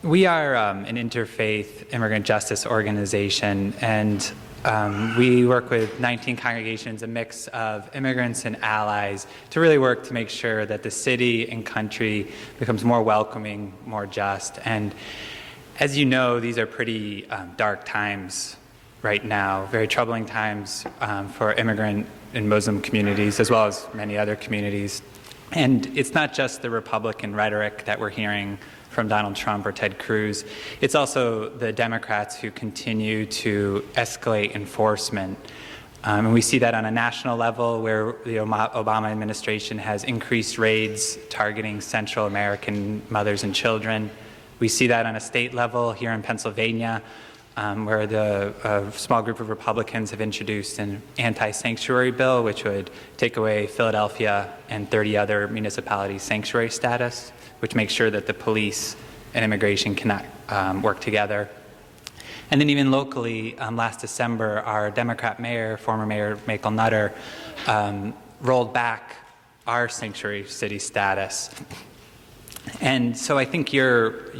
We are an interfaith immigrant justice organization, and we work with 19 congregations, a mix of immigrants and allies, to really work to make sure that the city and country becomes more welcoming, more just. And as you know, these are pretty dark times right now, very troubling times for immigrant and Muslim communities, as well as many other communities. And it's not just the Republican rhetoric that we're hearing from Donald Trump or Ted Cruz. It's also the Democrats who continue to escalate enforcement. And we see that on a national level, where the Obama administration has increased raids targeting Central American mothers and children. We see that on a state level here in Pennsylvania, where a small group of Republicans have introduced an anti-sanctuary bill, which would take away Philadelphia and 30 other municipalities' sanctuary status, which makes sure that the police and immigration cannot work together. And then even locally, last December, our Democrat mayor, former Mayor Michael Nutter, rolled back our sanctuary city status. And so I think your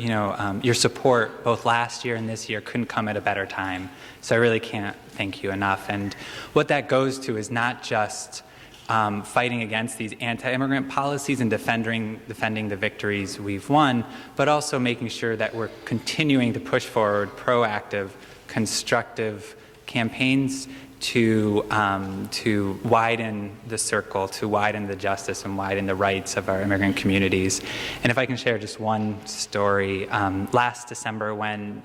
support both last year and this year couldn't come at a better time. So I really can't thank you enough. And what that goes to is not just fighting against these anti-immigrant policies and defending the victories we've won, but also making sure that we're continuing to push forward proactive, constructive campaigns to widen the circle, to widen the justice and widen the rights of our immigrant communities. And if I can share just one story, last December when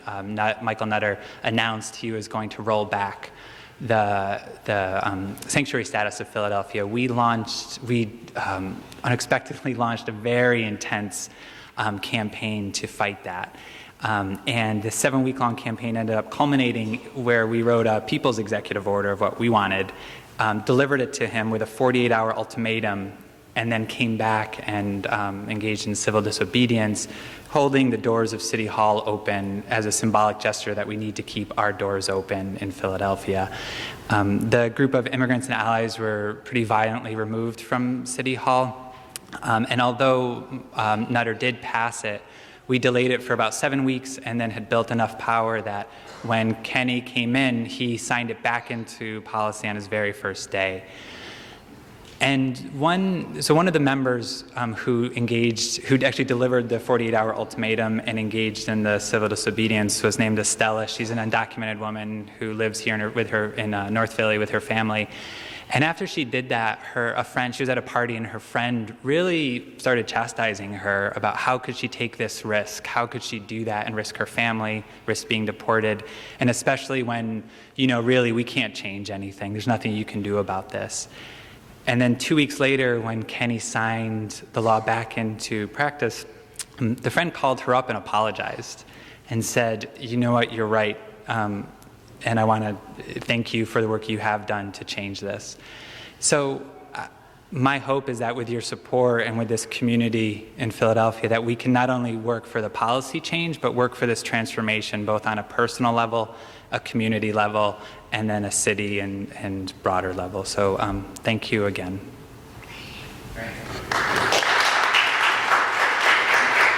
Michael Nutter announced he was going to roll back the sanctuary status of Philadelphia, we unexpectedly launched a very intense campaign to fight that. And the 7-week-long campaign ended up culminating where we wrote a people's executive order of what we wanted, delivered it to him with a 48-hour ultimatum, and then came back and engaged in civil disobedience, holding the doors of City Hall open as a symbolic gesture that we need to keep our doors open in Philadelphia. The group of immigrants and allies were pretty violently removed from City Hall, and although Nutter did pass it, we delayed it for about 7 weeks and then had built enough power that when Kenny came in, he signed it back into policy on his very first day. And one of the members who actually delivered the 48-hour ultimatum and engaged in the civil disobedience was named Estella. She's an undocumented woman who lives here in North Philly with her family. And after she did that, she was at a party, and her friend really started chastising her about how could she take this risk, how could she do that and risk her family, risk being deported, and especially when, really we can't change anything. There's nothing you can do about this. And then 2 weeks later, when Kenny signed the law back into practice, the friend called her up and apologized and said, "You know what, you're right. And I want to thank you for the work you have done to change this." So my hope is that with your support and with this community in Philadelphia, that we can not only work for the policy change, but work for this transformation, both on a personal level, a community level, and then a city and broader level. So thank you again. Right.